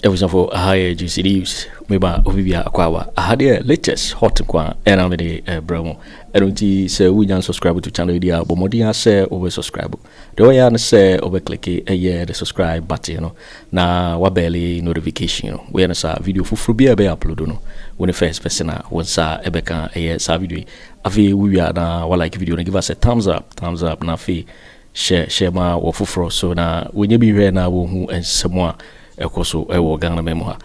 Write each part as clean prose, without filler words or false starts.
was for a higher juicy leaves, maybe Obibia Aquawa. I had the latest hot qua and I'm the Bromo. I don't say we don't subscribe to channel idea, but Modia say over subscribe. The way I say over click a year the subscribe button, you know. Now what barely notification, you know. We are a video for Frubia be upload, no. When the first person was Ebeka a year video. Afi we are now what like video and give us a thumbs up, na fi share my wofufro so na when you be here now who and someone ekoso ewo Ghana memo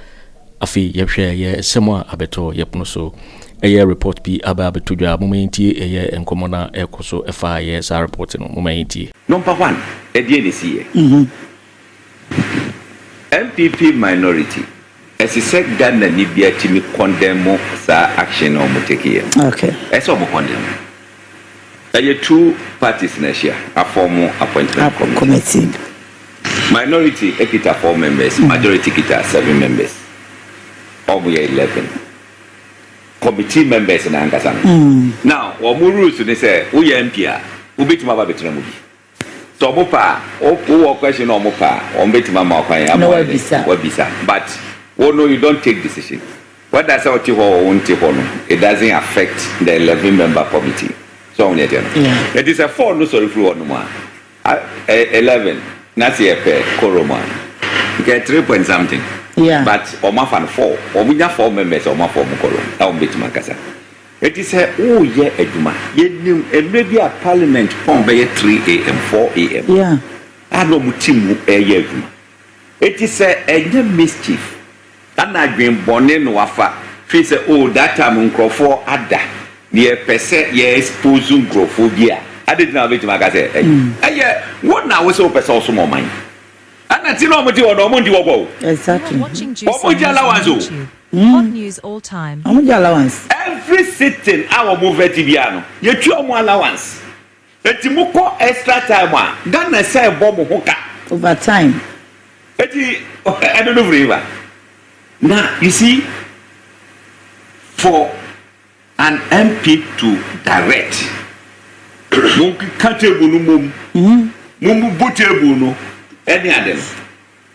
afi yehwe ye semwa abeto yepno so eye report bi aba abetodwa momenti eye enkomo na ekoso efa ye sa report no momenti. Number 1 edie this year MPP minority as a sec Ghana ni bia timi condemn sa action o moteke. Okay, eso mo condemn eye two parties na share a form appointment committee. Minority ekita 4 members, majority kita 7 members. We are 11. Committee members na angasa. Now, we rules they say we MP we bit ma ba betra mu bi. So mo pa, o question o mo pa, o bit ma ma kwan no bisa. But we know you don't take decision. What does our it doesn't affect the 11 member committee. So on it. It is a 4 no sorry for no 11 That's a pair, Koroma. Get 3 point something. Yeah. But Oma fan 4. Or we have 4 members or my form column. I'll bet Macassa. It is a oh, yeah, Eduma. Yet, and maybe a parliament on by 3 a.m., 4 a.m. Yeah. I know Mutimu a yeguma. It is a mischief. And I've been born in Wafa. Face oh, that time on Akufo Addo. Near Pese, ye exposing grophobia. I didn't know it, Magazine. What now was open also more mine? And that's no matter what Omundi will go. Exactly. What allowance? Hot news all time. How much allowance? Every sitting, our move at Tibiano. You two more allowance. The Timuko extra time. Ghana say bomb hoka. Over time. I don't know river. Now, you see, for an MP to direct. Monkey catable no mum butable no any other.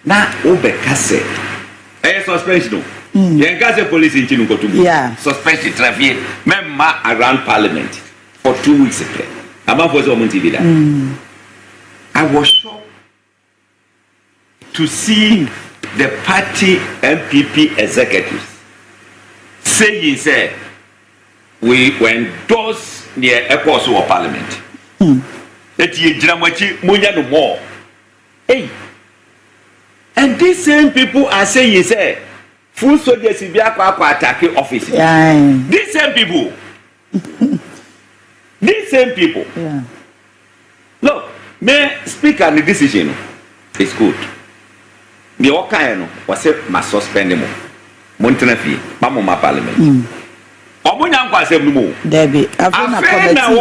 Now Obekase a suspension. Yankase police in Chinukotu. Yeah. Suspension traffic member around parliament for 2 weeks. I'm was on TV. I was shocked to see the party MPP executives saying say we endorse near Epos or Parliament. That ye dramachi munya no more. Hey, and these same people are saying, say, full soldiers in Biakwa attack office. Yeah. These same people. These same people. Yeah. Look, may speak on the decision is good. The Okayano was a must suspend them. Montenafi, Mamma Parliament. Omunya nkwa asem no Debbie Afenyo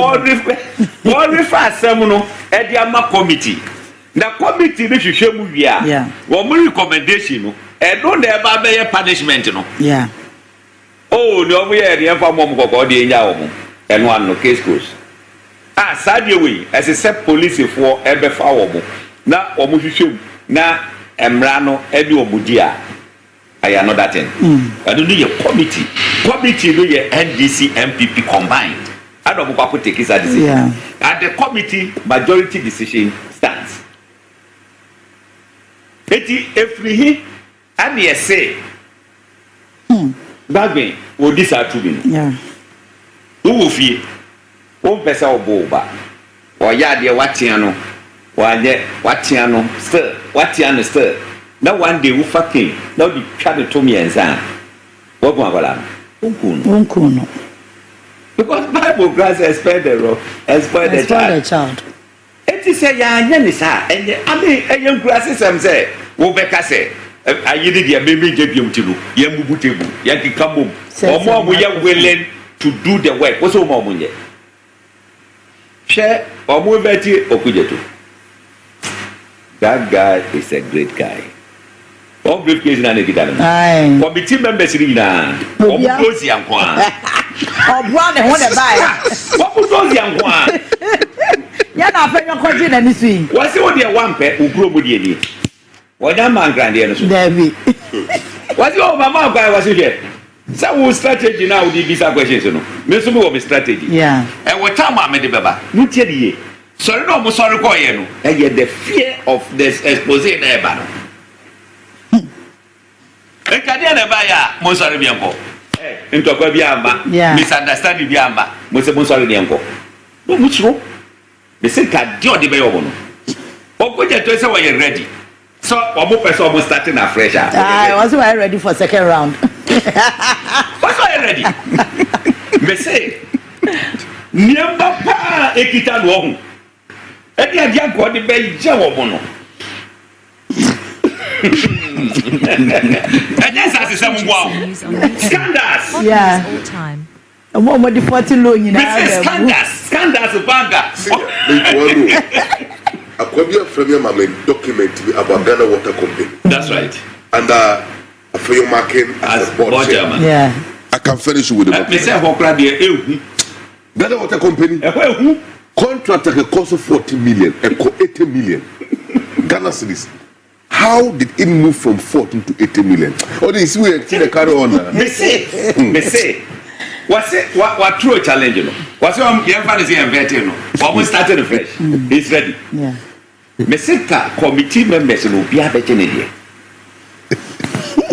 what refer semuno e dia ma committee na committee be hwehwe mu wia wo mu recommendation no e no na e ba be punishment no yeah oh no mu ye re fa mom kokko de nya wo mu eno an case close sadie we as a police for e be fa wo mu na wo mu hwehwe na emra no e bi wo mu dia I know that thing. I don't know your committee. Committee no your NDC MPP combined. I don't know what take his decision. Yeah. And the committee majority decision stands. If we and you say, that means we decide to be. Yeah. Who will feel? One person or boba. Or yadia watiano. Watiano stir. Watiano stir. Now one day we fucking now the try to me and say, what go on? Unkuno. Because Bible grants expect the child. It is a young and I mean a young grasses say, Obeka say, I did your baby Jabium to Yamubutebu, Yankee Kamum, or more we are willing to do the work. What's all more money? Share or more Betty Okudzeto. That guy is a great guy. All great case in an Aye. Committee members in close young one. Oh, brother, what a buy. What was those young one? You're not paying your question anything. What's the one there one pet who grew with you? What a man grand Debbie. Was your mama guy was here? So strategy now with these questions, you know. Maybe we strategy. Yeah. And what time I made the baba? No tell you. Sorry, no, I'm sorry, go you know. And yet the fear of this exposé in the battle. And can you never ya? Monsari bianco. Into a biamba. Misunderstanding biamba. Monsari bianco. No, much wrong. The same can do the bayono. Okudzeto say we ready. So, one more person almost starting afresh. I was ready for second round. What's why ready? Me say, nyamba pa ekita no ho. Edi Agyarko de be je wo mo no. And yes, as some wow. Scandals. Yeah. All time. Mo di 40 low nyina. Scandals banga. Afenyo Markin document about Ghana Water Company. That's right. And Afenyo Markin as board chairman. Yeah. I can finish with the Me say hokra de Ghana Water Company. Contract cost of 40 million, 80 million. Ghana cedis. How did it move from 14 to 80 million? Oh, this we the carry on. Me say. What true challenge, you know? What's your Gyamfi is inventing, no? What started fresh? It's ready. Yeah. Me say committee members no be abetene.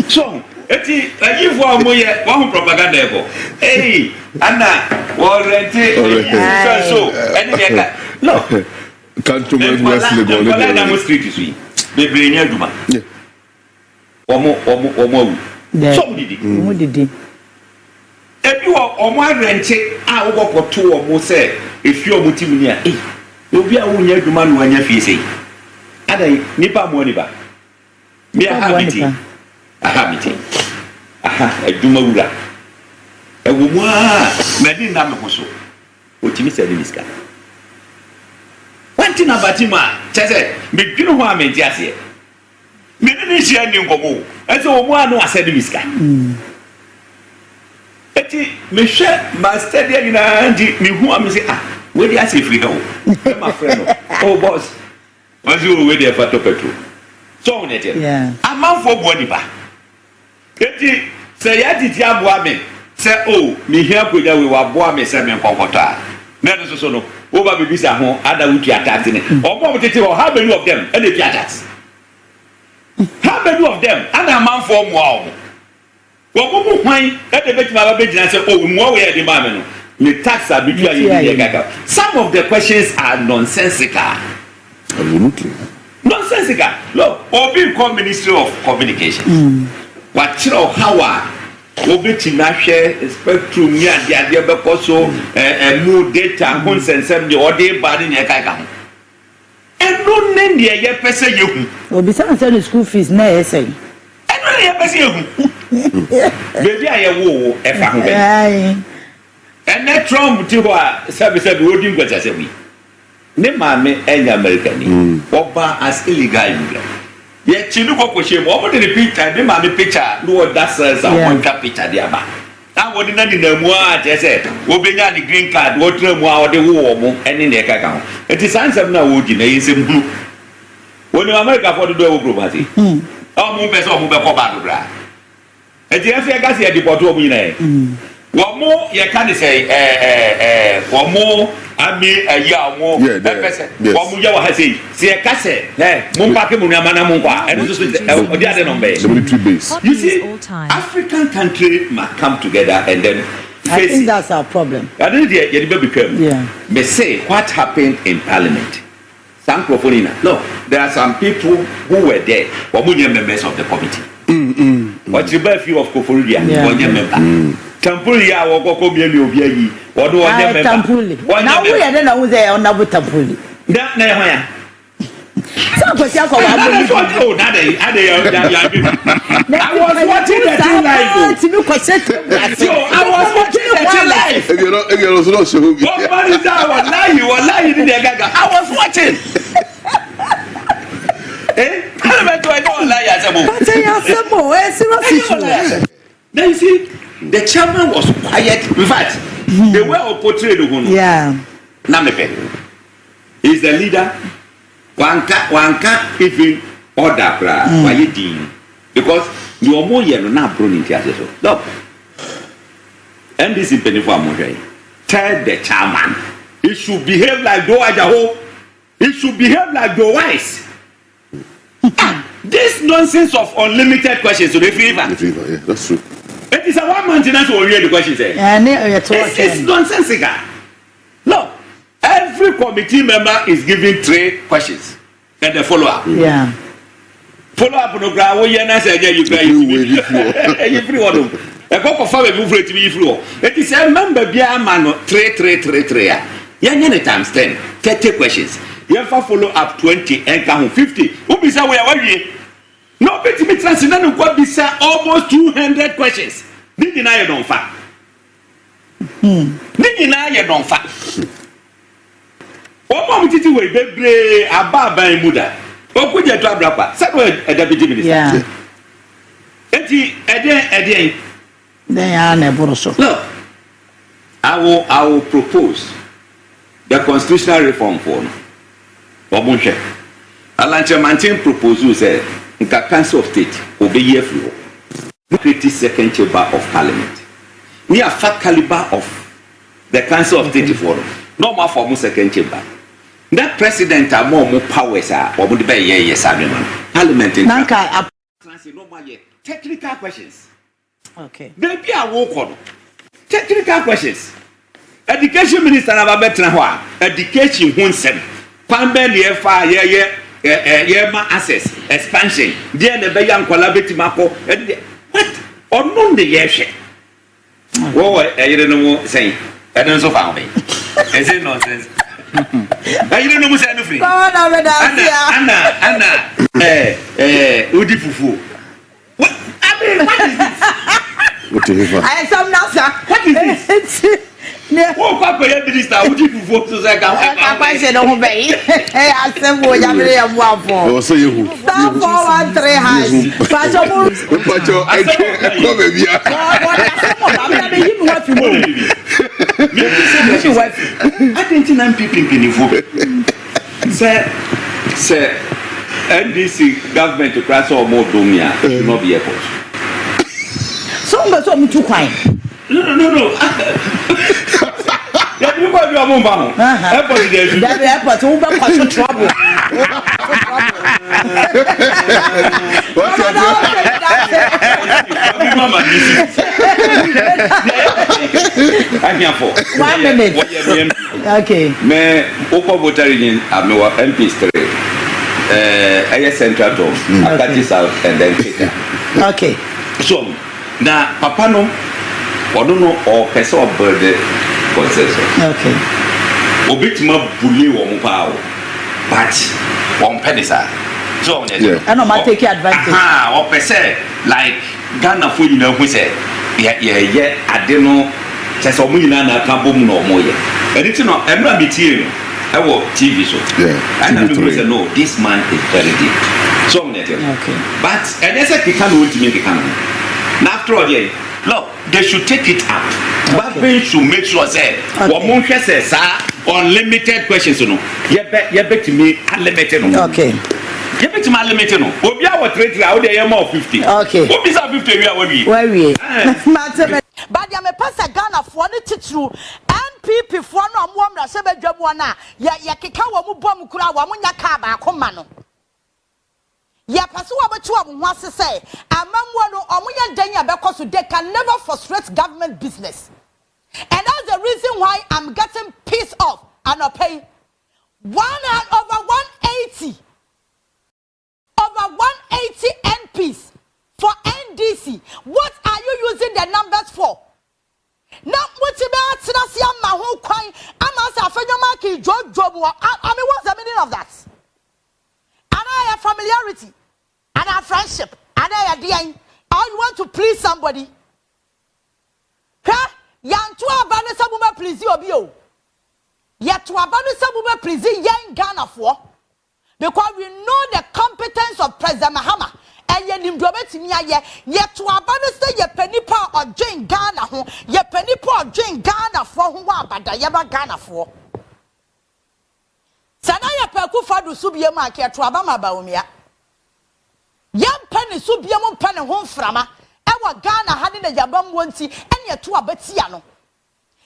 So, eti give one more one propaganda ego. Hey, Anna, warranty. So, any no. Can't you make Wesley go? Na street is we. Be bring aduma. Yeah. Omo. So didi. Ebi omo arranche a wo koto omo say efi omo tim ni a obi a wo nya aduma no anya fie sei adai nipa mo ni ba me aha aduma wura ewo mu a medi na me koso otimi se ni ska wanti na batima chese me dwinu ho a me diase me ni hia ni ngomo ese wo mu a no asedi miska eti me hwe ma stadium na ndi me hu am say we dey ase free go my friend oh boss was you we dey fato petrol so on it yeah amafo body ba eti say ya titi aboa me say oh me hia konya we wa boa me say me nkokoto a na no so no wo ba be bisa ho ada wutu attack ne omo tete ho how many of them and dey attacks how many of them and amafo mo a Wabubu wine that the bet my baby and say, oh, more where the man the tax are between you. Some of the questions are nonsensical. Absolutely. Nonsensical. Look, Obi called Ministry of Communication. What you know how Obi Tinashe spectrum near the idea because more data consent the order bad in your kaka. And no name the year person you. Obi san say the school fees na essay. And no year person you. Baby I wo efa ho be. And that Trump ti ho a sabi odi ngwasa se wi. Ne maame enya American oba as illegal immigrant. Ye chinu ko hye mo obo de picture ne maame picture no that says I want that picture there ba. Na wodi na ni na mu a je se obenya ni green card wo tra mu a ode wo mo ene ne kaka ho. Enti sansem na wo di na yesem hunu. Woni America for do wo group ati. O mo be so mo be ko ba do bra. Eti afi gas ye deport wo nyina e wo mo ye ka ni say wo mo ami ayi wo pese wo mo ya wa ha sei se ye ka se mo pa ke mo na mana mo kwa and so odi ade no be you see African country must come together and then I think that's our problem. I didn't hear you become me say what happened in parliament some profonina no there are some people who were there wo mo members of the committee what you buy few of Koforia one member Tampuli ya woko mieli obi ayi wodo one member Tampuli na wo ye na wo say on abu Tampuli na ho ya so kwesi akọ wa abu oh na dey ya I was watching the thing live ti mi kwese so I was watching the thing live if you no show me what man is that wallahi ni dey gaga I was watching I remember I don't lie as then you see the chairman was quiet in fact the way of portrayed Namepe is the leader one can even order because the omo ye no na bro ni tiase so look NDC penifo amohwe tell the chairman he should behave like do ajaho he should behave like the wise this nonsense of unlimited questions to the fever yeah, that's true. It is a one maintenance will read the questions it's nonsensical. No, every committee member is given 3 questions and the follow-up. Yeah. Follow-up program. You free one. A couple of family move to be free. It is a member be a man 3. Yeah, times 10, 30 questions. You have to follow up 20 and count 50. Who be say we are you? No, but me translate no go be say almost 200 questions. Did deny you don't fact. Did deny you don't fact. Omo mtiti we bebre ababa imuda. Okudzeto abrapa. Say we a deputy minister. Yeah. Enti eden. Then I never so. Look, I will propose the constitutional reform for Obunche. Asante Bediatuo proposal said the Council of State obey everyone. Create second chamber of parliament. We are fat caliber of the Council of State for no more for second chamber. That president are more powers are or would be yes parliament in technical questions. Okay. There be a walk on technical questions. Education minister na betra ho a education hu nsem kwambe ne fa ye ma access expansion there na be ya nkwala betima ko what onno de ye hwe wo eyire no mu say eden so fa me is it nonsense eyire no mu say no free Anna udi fufu what I mean what is this What is it? I some now sir. What is this? Oh, Kwaku minister, would you vote to say I said no be. Hey, I said wo ya mere ya mo afọ. Oh, say you. 413 high. Pacho mo. Pacho, I come baby. I think NPP say NDC government to cross or more Bawumia should not be airport. So me too quiet. No. Yeah, you go your mom. Airport there. That airport who be cause trouble. What's your name? 1 minute. Okay. Me oko votaring amewa MPs 3. Central Tom, Akati South and then Kenya. Okay. So na papa no odono or person of birthday consensus. Okay. Obitima bully wo mpa but one pedesa. So I know ma take advantage. O person like Ghana for you know who say yeah ade no say so mu nyina na ka bom no mo ye. Anything no emra bitie no I will TV show. Yeah. And I say no, this man is very deep. So okay. But and they say he can't want to make it come. Now after all, yeah, look, they should take it up. But they should make sure say what Monke says unlimited questions, you know. You bet to me unlimited. Okay. You bet to me unlimited. Obi our trade out there more 50. Okay. Obi sa 50 we are we. Where we? But ya me pasa Ghana for ne titru NPP for no amwamra se badwamu na ya keka wo mu bom kura wo nya ka ba akoma no ya paso wa betu wo ho asese amamwo no omunya dan ya bekoso they can never frustrate government business, and that's the reason why I'm getting pissed off and I pay over 180 MPs for NDC. What are you using the numbers for? Now, what's about Sinasia Mahu Quine? I'm as Afenyo Markin, job. I mean, what's the meaning of that? And I have familiarity, and I have friendship, and I have DN. I want to please somebody. Huh? Yantua Banessa Buma please you, Obio. Yatua Banessa Buma please young Ghana for. Because we know the competence of President Mahama. And ye nimdobeti mi aye ye to abano say ye penipa or Jane Ghana ho ye penipa or Jane Ghana for ho abada ye ba Ghana for sana ye peku fadu subie ma ke to abama Bawumia yam peni nso bia mo mpa ne ho mframa ewa Ghana ha ne yabam wonti ene to abetia no.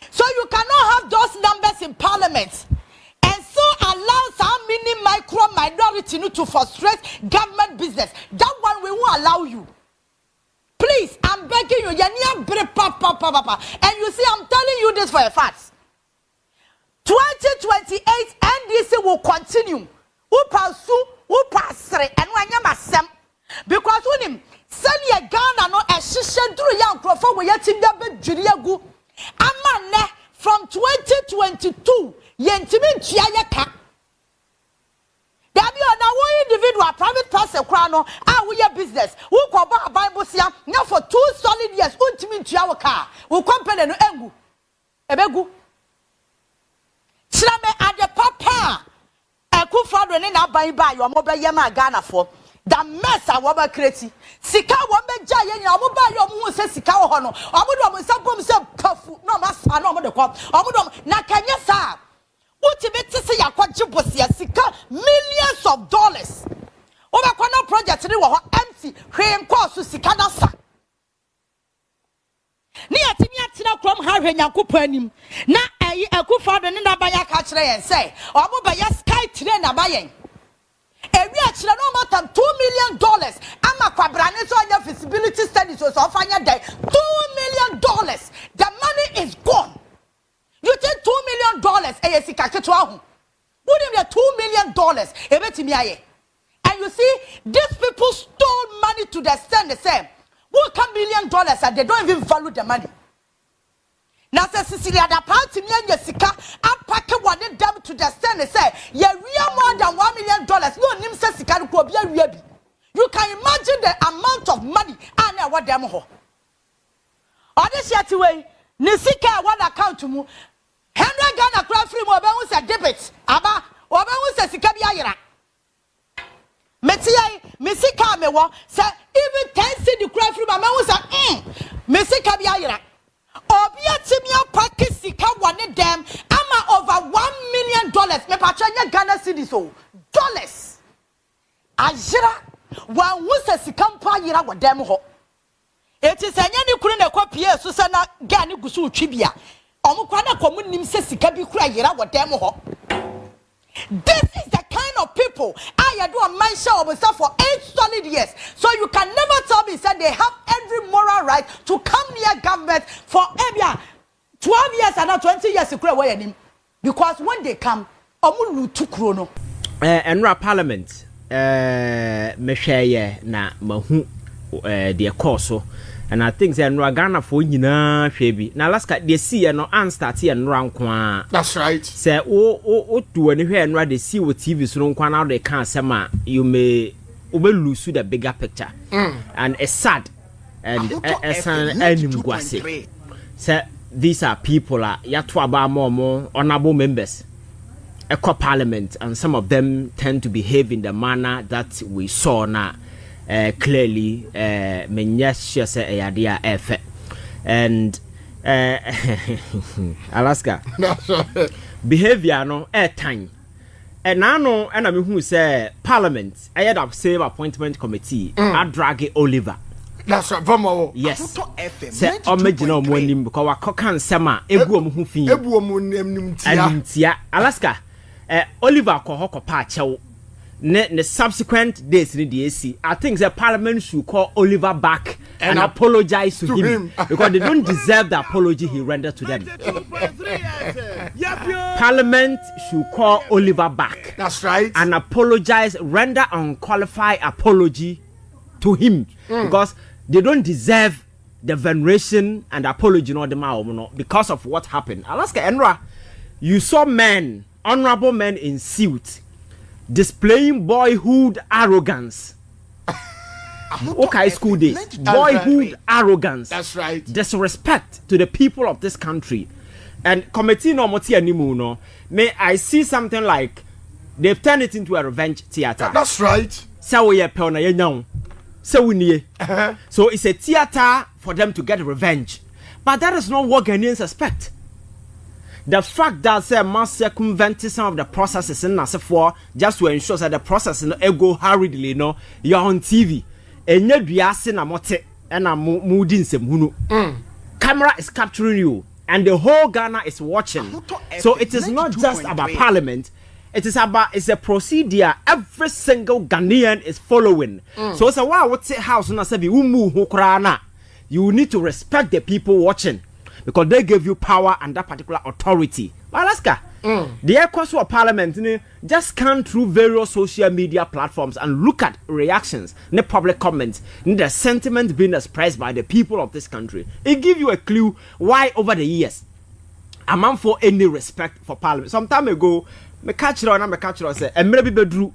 So you cannot have those numbers in parliament and so allow some mini micro minority to frustrate government business. That one we won't allow you. Please, I'm begging you. And you see, I'm telling you this for a fact. 2028 NDC will continue. Upasu, upasre, and wanyamasem. Because when him send your Ghana no a shisha through young crofo we yet in the Juliagu. Amane from 2022 yentimin chiayaka. There be now one individual private person crano we your business. Who ko ba Bible sia now for 2 solid years untimin chiawaka. Who company no engu. Ebegu. Chilame ade papa. Akufo Addo ne na ban ba yo mo be yema Ghana for. The mess I want to create. Sika wame jaya ni amu ba yo mu se sika wo hono. Amu do mo se bom se kafu. No masa no mo de kwa. Amu do na kanya sa. Uti beti se yakwaje bosia sika millions of dollars. Oba kwa no project ni wo ho MC hwe nkoso sika na sa. Ni atimi atina krom ha hwe nyankopɔ anim. Na ayi Akufo Addo ne na ba ya ka kire yen say. Amu ba ya sky train na ba yen. Every actually no matter $2 million. I'm a quadrant so your feasibility studies so fanya day $2 million. The money is gone. You take $2 million. Wouldn't be $2 million. And you see, these people stole money to the extent they say, what $1 million and they don't even value the money. Now, Cecilia, the party me and Jessica, I pack one them to the stand and say, yeah, we are more than $1 million. No, Nim Cecilia, you can imagine the amount of money and what them ho. On this yet way, Nisika one account to mu. Henry Ghana crowd free mobile was a debit. Aba, Oba was a Sikabiara. Metia, Missika mewa, say, even 10 city crowd free mama was a Missika Biara. Obia timia pakisika one them ama over $1 million. Me patranya Ghana cedis so dollars. Ajira one who says sikampa yira wa them ho. It is a nyani kuru ne kwa pie so se na Ghana gusu twibia. Omo kwa na komu nim se sika bi kura yira wa them ho. This is the kind of people I do a man show of for 8 solid years. So you can never tell me that they have every moral right to come near government for 12 years and not 20 years to create away. Because when they come, Omulu to Chrono. And Parliament, Meshaya na Mahu, the course. And I think that Ghana for Shaby. Now let's get the sea and no answer and round kwa. That's right. Say, oh, do anywhere and rather see what TV so don't out they can't say, you may lose the bigger picture. And it's sad and a say, these are people, Yatwaba more honorable members, Eco Parliament, and some of them tend to behave in the manner that we saw now. Clearly, Menyasha say a idea effect and Alaska behavior no time. And I know, and I mean, who say Parliament, I had up save appointment committee, I drag Oliver. That's right, Vomo. Yes, say, original morning because I cock Sama, Ebu Mufi, Ebu Alaska, Oliver Kohoko Pacho. The subsequent days in the DAC, I think the Parliament should call Oliver back and apologize to him because they don't deserve the apology he rendered to them. Parliament should call Oliver back. That's right. And apologize, render unqualified apology to him because they don't deserve the veneration and apology because of what happened. Alaska Enra, you saw men, honorable men in suits, displaying boyhood arrogance. Okay, school days. Boyhood arrogance. That's right. Disrespect to the people of this country. And committee no moti animu no. May I see something like they've turned it into a revenge theater. That's right. So we are na yenyong. So we need. So it's a theater for them to get revenge. But that is not what Ghanaians expect. The fact that say must circumvent some of the processes in for just to ensure that the process go hurriedly, you're on TV. enye duase na mote na mudi nsem hunu. Camera is capturing you and the whole Ghana is watching. So it is not just about parliament. It's a procedure every single Ghanaian is following. So it's a what's it house na say you need to respect the people watching because they give you power and that particular authority. Alaska. The course of parliament just scan through various social media platforms and look at reactions, the public comments, the sentiment being expressed by the people of this country. It gives you a clue why over the years a man for any respect for parliament. Some time ago, me catch say, and maybe bedru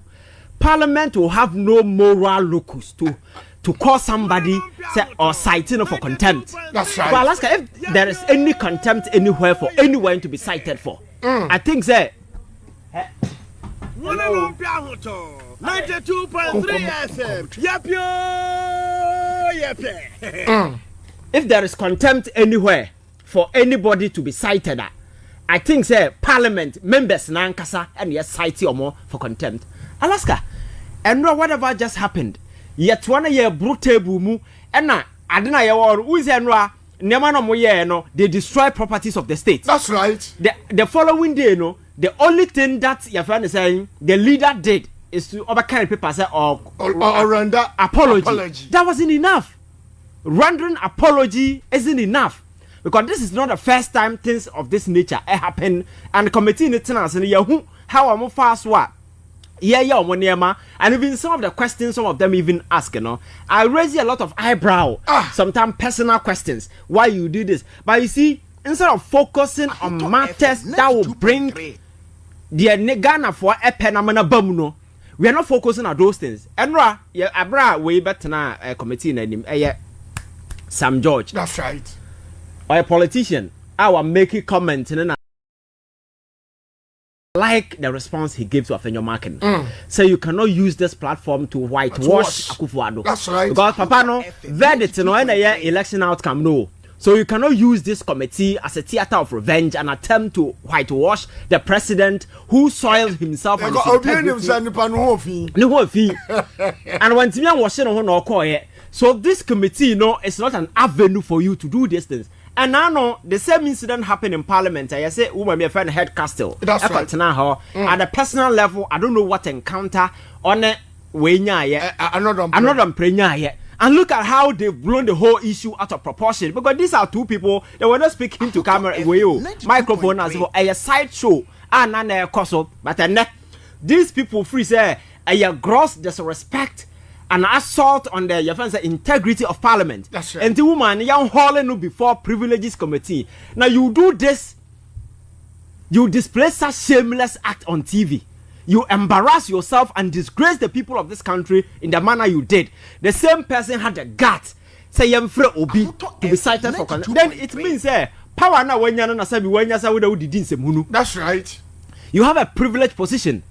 parliament will have no moral locus to call somebody say, or citing for contempt. That's right. But Alaska, if there is any contempt anywhere for anyone to be cited for, I think say 92.3 FM. If there is contempt anywhere for anybody to be cited at, I think say parliament members nankasa and yes cite or more for contempt. Alaska, and no whatever just happened. Yet 1 year brutal mu and na adina ye war uzi enwa nema no moye no they destroy properties of the state. That's right. The following day no the only thing that your friend is saying the leader did is to overcarry paper say or render apology. That wasn't enough. Rendering apology isn't enough. Because this is not the first time things of this nature happen and the committee in the tenants and how am fast what and even some of the questions some of them even ask I raise a lot of eyebrow sometimes personal questions why you do this, but you see instead of focusing on matters that will bring the Ghana for a penamana bamuno, we are not focusing on those things. And abra way better now committee name Sam George. That's right. Or a politician, I will make a comment and like the response he gave to Afenyo Markin. So you cannot use this platform to whitewash Akufo Addo. That's right. Because Papa no verdict no any election outcome no. So you cannot use this committee as a theater of revenge and attempt to whitewash the president who soiled himself and his integrity. And when Timian was saying no call so this committee is not an avenue for you to do these things. And now the same incident happened in parliament. I say woman my friend head castle. That's right. At the personal level, I don't know what encounter on a way another yet. And look at how they've blown the whole issue out of proportion. Because these are two people that were not speaking to camera microphone as well. A side show and a coso, but these people free say a gross disrespect and assault on the integrity of parliament. That's right. And the woman young hauling before privileges committee. Now you do this, you display such shameless act on TV. You embarrass yourself and disgrace the people of this country in the manner you did. The same person had the guts say Gyamfi Obi to be cited for contempt. Then it means power now when you know that's right. You have a privileged position.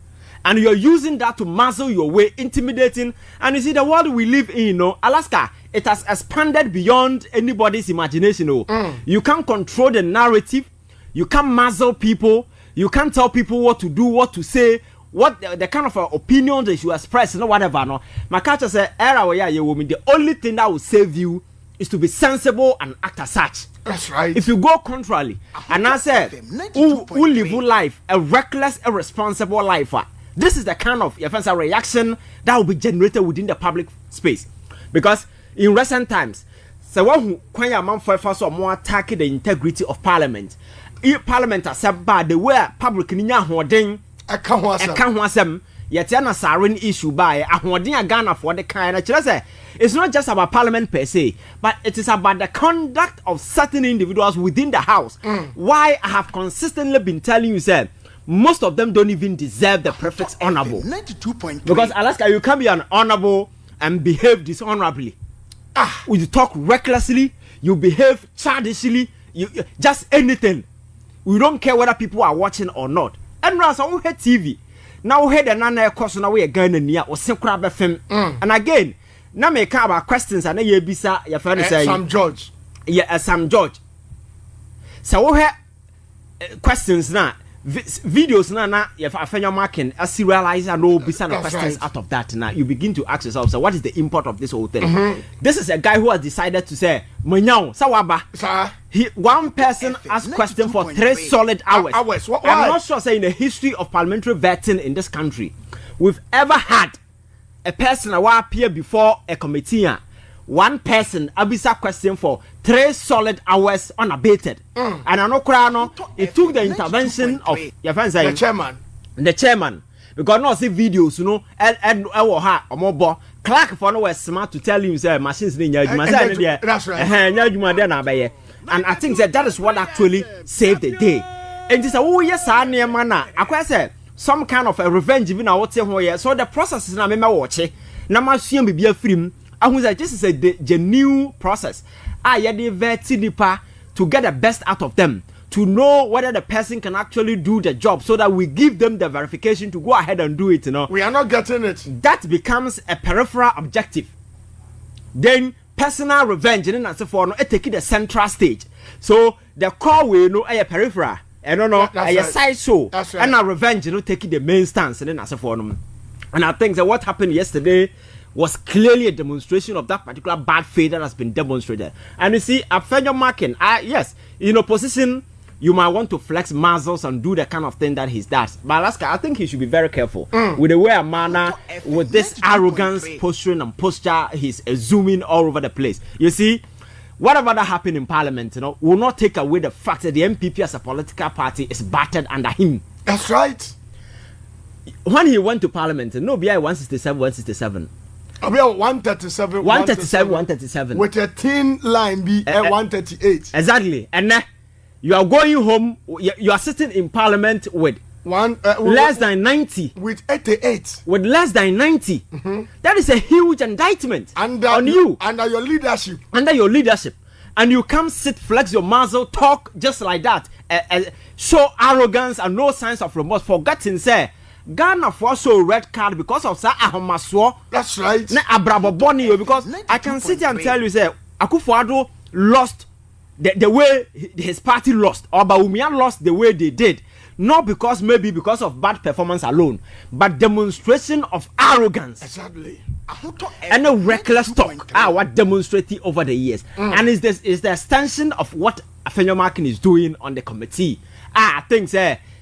And you're using that to muzzle your way, intimidating. And you see, the world we live in, Alaska, it has expanded beyond anybody's imagination. You can't control the narrative. You can't muzzle people. You can't tell people what to do, what to say, what the kind of opinion they should express, whatever. No, my culture said, the only thing that will save you is to be sensible and act as such. That's right. If you go contrarily, and I said, who live life, a reckless, irresponsible life, this is the kind of reaction that will be generated within the public space. Because in recent times, so one who first more attack the integrity of parliament. If parliament has said bad the way public ninya holding a can wasem yet an asare issue by a holding a Ghana for the kind of it's not just about parliament per se, but it is about the conduct of certain individuals within the house. Why I have consistently been telling you, sir, most of them don't even deserve the prefix honorable. 92.3. Because Alaska, you can be an honorable and behave dishonorably. You talk recklessly, you behave childishly, you just anything. We don't care whether people are watching or not. And now so we hear TV. Now we hear the nana course now we are going near or secret film. And again, now make about questions and you bisa your friend say Sam George. Yeah, Sam George. So we hear questions now. videos na if Afenyo Markin serialize and all bisa no questions out of that now you begin to ask yourself, so what is the import of this whole thing? This is a guy who has decided to say Manyaw sawaba one person asked question for 3 solid hours. I'm not sure say in the history of parliamentary vetting in this country we've ever had a person who appear before a committee, one person abisa question for 3 solid hours unabated. And I know it took the intervention of your friends, the chairman, because no see videos, you know, and Clark for no was smart to tell him say machines in your that's right. And I think that is what actually saved the day. And this yes, I near mana. I said some kind of a revenge even I would say here. So the process is na me watch it. Na ma sua be a film. I was like, this is a genuine process. You to get the best out of them, to know whether the person can actually do the job, so that we give them the verification to go ahead and do it. You know, we are not getting it. That becomes a peripheral objective. Then personal revenge, and then for no, it take the central stage. So the core we know a peripheral, and no, a side show, and a revenge, you know, take the main stance, and then as for them. And I think that what happened yesterday was clearly a demonstration of that particular bad faith that has been demonstrated. And you see, Afenyo Markin, yes, in opposition, you might want to flex muscles and do the kind of thing that he does. But Alaska, I think he should be very careful with the way a manner, with this arrogance, posturing and posture he's assuming all over the place. You see, whatever that happened in Parliament, you know, will not take away the fact that the MPP as a political party is battered under him. That's right. When he went to Parliament, no BI 167. 137 with a thin line be 138 exactly. And you are going home, you are sitting in Parliament with less than 90 with 88 with less than 90. That is a huge indictment on you under your leadership, and you come sit, flex your muzzle, talk just like that, show arrogance and no signs of remorse, forgetting say Ghana for so red card because of Sa Ahomaswo. That's right. Na Abraboboni, because I can sit here and tell you, say Akufo Addo lost the way his party lost, or Bawumia lost the way they did, not because maybe because of bad performance alone, but demonstration of arrogance. Exactly. And a reckless talk. What demonstrated over the years, and is the extension of what Afenyo Markin is doing on the committee. I think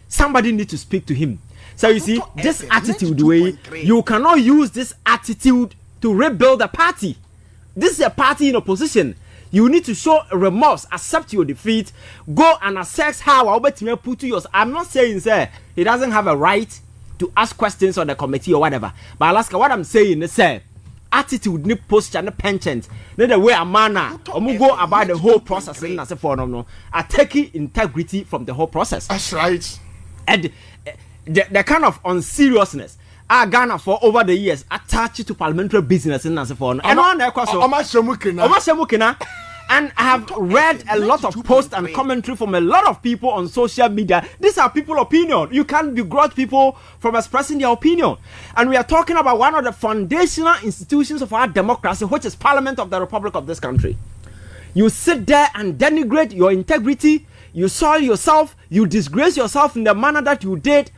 somebody needs to speak to him. So you see, this attitude way, you cannot use this attitude to rebuild a party. This is a party in opposition. You need to show remorse, accept your defeat, go and assess how I'll put to yours. I'm not saying, sir, he doesn't have a right to ask questions on the committee or whatever. But Alaska, what I'm saying is, sir, attitude, ni posture, ni penchant, ni the way a manner, or go about the whole process. I take integrity from the whole process. That's right. And the kind of unseriousness Ghana for over the years attached to parliamentary business and so on. And I have read a lot of posts and commentary from a lot of people on social media. These are people's opinion. You can't begrudge people from expressing their opinion. And we are talking about one of the foundational institutions of our democracy, which is Parliament of the Republic of this country. You sit there and denigrate your integrity, you soil yourself, you disgrace yourself in the manner that you did.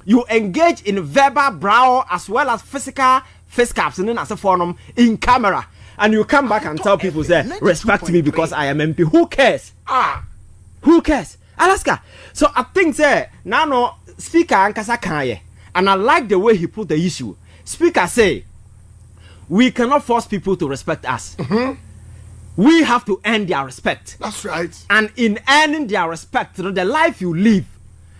You engage in verbal brawl as well as physical face caps and then as a forum in camera, and you come back and tell people, say, respect me because I am MP. Who cares? Who cares? Alaska. So I think now speaker Ankasa Kanye, and I like the way he put the issue. Speaker say, we cannot force people to respect us. We have to earn their respect. That's right. And in earning their respect, the life you live,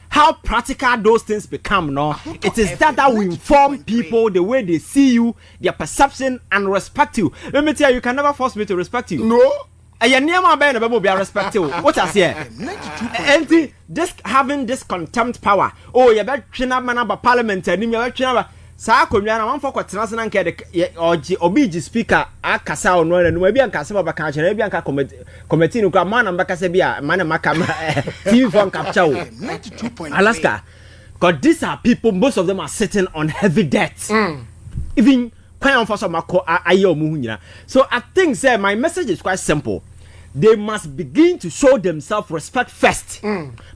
how practical those things become, no? It is that will inform people the way they see you, their perception, and respect you. Let me tell you, you can never force me to respect you. No. And you never be respect you. What I say? And this having this contempt power. Oh, you better train up man about parliament and you better train up. Sa komya na manfo kwetena na nke de obiji speaker akasa ono na no bia nkasa ba ka chere bia nka committee no kwa man na kasa bia man na TV phone capture Alaska, because these are people, most of them are sitting on heavy debts. Even quite unfortunately, so I think my message is quite simple. they must begin to show themselves respect first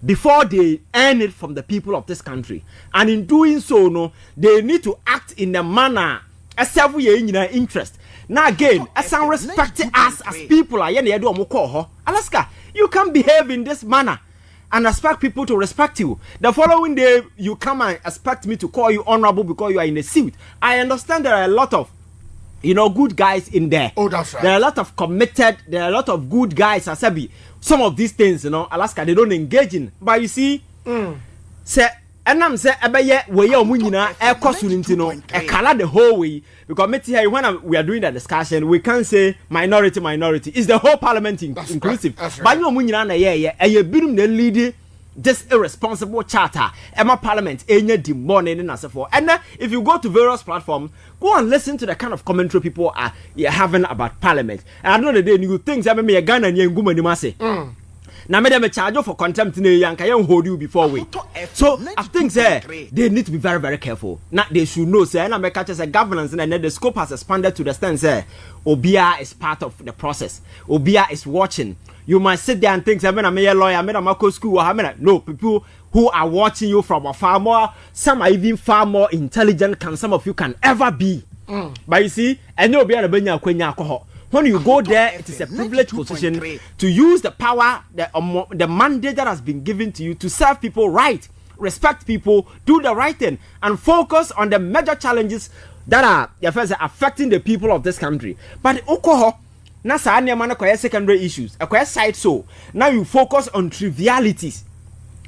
before they earn it from the people of this country. And in doing so, no, they need to act in a manner as several in their interest. Now again, as some respect us as people, Alaska, you can behave in this manner and expect people to respect you. The following day, you come and expect me to call you honorable because you are in a suit. I understand there are a lot of, good guys in there. Oh, that's right. There are a lot of committed, there are a lot of good guys. Asabi, some of these things, Alaska, they don't engage in. But you see, say, and I'm saying, we are munina, air costume, a color the whole way. Because when we are doing that discussion, we can't say minority. It's the whole parliament inclusive. But you munina, and you bring the leader. This irresponsible charter, Emma Parliament, any demanding and so forth. And if you go to various platforms, go and listen to the kind of commentary people are having about Parliament. And I know that they new things. I mean, a gun and young woman, you must say. Now, madam, a charge for contempt in a young can hold you before we. So, I think they need to be very, very careful. Now, they should know, say, and I make a governance, and then the scope has expanded to the stand, say, Obia is part of the process. Obia is watching. You must sit there and think, I'm a lawyer, I'm a medical school, no, people who are watching you from afar more, some are even far more intelligent than some of you can ever be. But you see, and you'll be able to when you go there, it is a privileged position to use the power, the mandate that has been given to you to serve people right, respect people, do the right thing, and focus on the major challenges that are affecting the people of this country. But now, secondary issues. Side so now you focus on trivialities.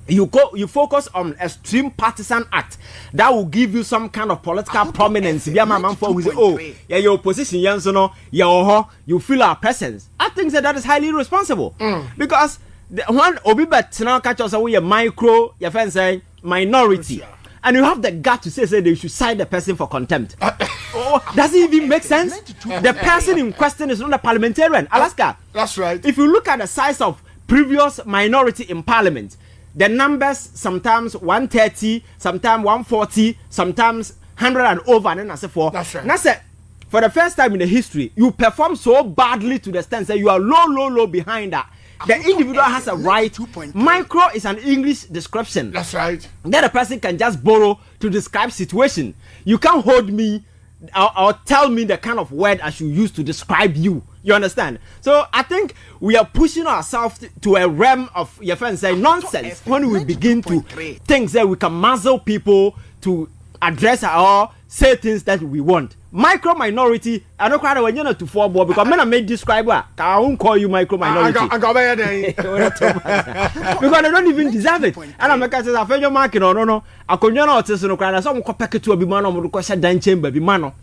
You focus on extreme partisan act that will give you some kind of political prominence. Your opposition, you feel our presence. I think that is highly irresponsible because one obi now catch us away a micro, your friend say minority. And you have the gut to say they should cite the person for contempt. Does it even make sense? The person in question is not a parliamentarian. Alaska. That's right. If you look at the size of previous minority in parliament, the numbers sometimes 130, sometimes 140, sometimes 100 and over, and so forth. That's right. That's it. For the first time in the history, you perform so badly to the extent that you are low behind that. The individual has a right. Micro is an English description. That's right. That a person can just borrow to describe situation. You can't hold me or tell me the kind of word I should use to describe you. You understand? So I think we are pushing ourselves to a realm of your friends say nonsense when we begin to think that we can muzzle people to address or say things that we want. Micro minority, I don't cry when you're not to four board because men are made describer. I won't call you micro minority. Because they don't even deserve it. And I'm like, I said, Afenyo Markin or no, I could not say no cry. Some copy to a bimano would question dan chamber bimano.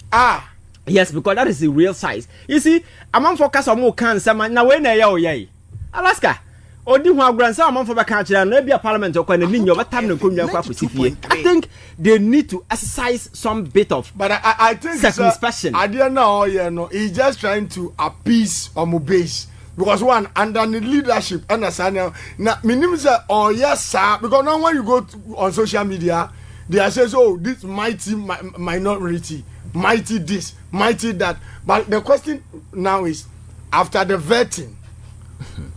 Yes, because that is the real size. You see, I'm on focus on more cancer. Now, when they are yay, Alaska. Odi ho agransa amon for beka kire na bia parliament okwa na ninyo betam na konwa kwa posifie. I think they need to exercise some bit of I think circumspection. I don't know, he's just trying to appease or base because one under the leadership understand now minimum say oh yes sir because now when you go on social media they are saying oh this mighty minority, mighty this, mighty that, but the question now is after the vetting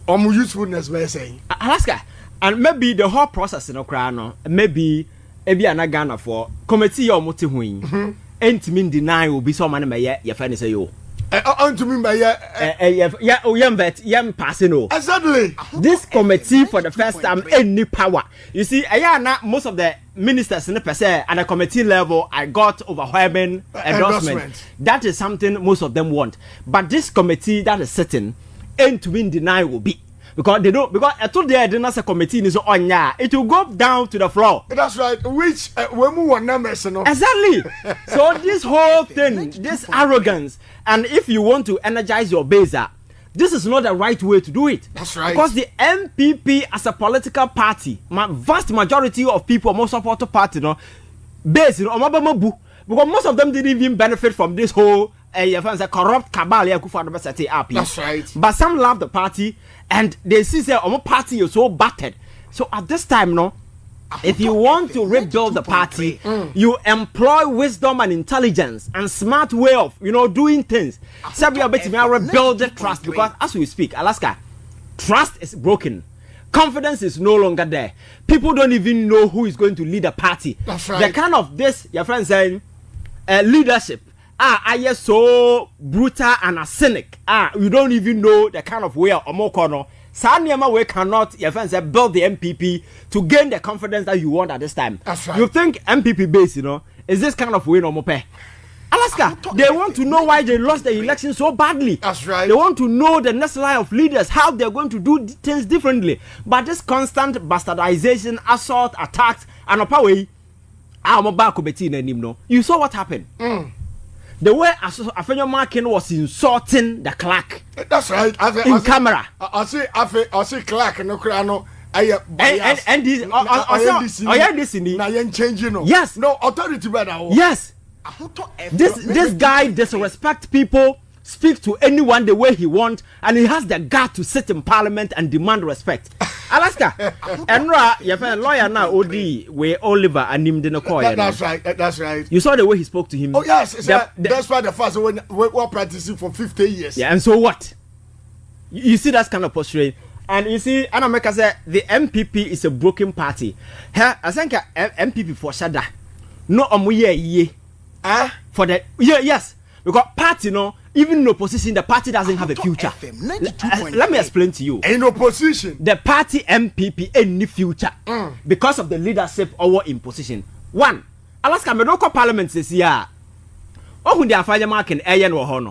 usefulness we're saying Alaska and maybe the whole process in Ukraine maybe an Ghana for committee or multi wing ain't mean deny will be so many may your friend say you to me by young passing exactly this committee for the first time any power you see most of the ministers in the per se at the committee level I got overwhelming endorsement. That is something most of them want, but this committee that is sitting ain't to win deny will be because they don't because I told they didn't a committee is on it will go down to the floor. That's right. Which when we want numbers, exactly. So this whole thing, this arrogance, and if you want to energize your base, this is not the right way to do it. That's right. Because the MPP as a political party, vast majority of people most support the party, base because most of them didn't even benefit from this whole a corrupt cabal. That's right. But some love the party and they see say party is so battered. So at this time, if you want to rebuild the party, you employ wisdom and intelligence and smart way of doing things. So we are rebuild the trust because as we speak, Alaska, Trust is broken. Confidence is no longer there. People don't even know who is going to lead a party. That's right. The kind of this, your friend saying, leadership. I am so brutal and a cynic. You don't even know the kind of way Omokono. Sanyama we cannot, your friend said, build the MPP to gain the confidence that you want at this time. That's right. You think MPP base, is this kind of way no more pay? Alaska, they want to know why they lost the election so badly. That's right. They want to know the next line of leaders, how they're going to do things differently. But this constant bastardization, assault, attacks, and a you saw what happened. The way Afenyo Markin was insulting the clerk. That's right. In camera. I see clerk no crano. And this changing. Yes. No authority better. Yes. This guy disrespect people, speaks to anyone the way he wants, and he has the gut to sit in parliament and demand respect. Alaska, Enra, your friend lawyer now, Odi, where Oliver and him didn't call. That's right. That's right. You saw the way he spoke to him. Oh yes, that's why the first when we're practicing for 50 years. Yeah, and so what? You see that kind of posture. And you see, Anameka said the MPP is a broken party. I think MPP for Shada. No ye. For the yes, because party even in opposition the party doesn't have a future. Let me explain to you. In opposition, the party MPP any future because of the leadership or in position. One, Alaska Medical Parliament says yeah. Oh, when they are Afenyo Markin,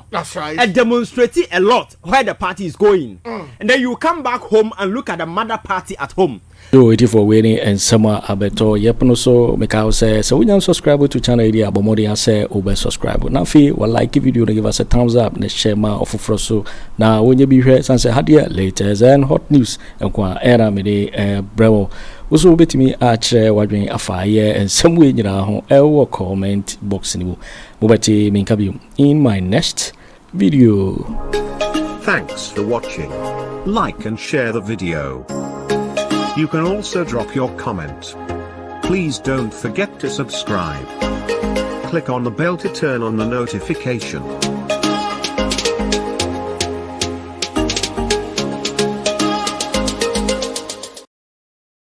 that's right. And demonstrating a lot where the party is going, and then you come back home and look at the mother party at home. So waiting for winning and summer abeto yepono so make out say so we can subscribe to channel idea but more than say over subscribe now feel well like video give us a thumbs up and share my offer so now when you be here and say had latest and hot news and kwa era me de bravo also bet me otchere wadwen afaye and some way nyina ho e comment box ni mo beti me nka in my next video. Thanks for watching. Like and share the video. You can also drop your comment. Please don't forget to subscribe. Click on the bell to turn on the notification.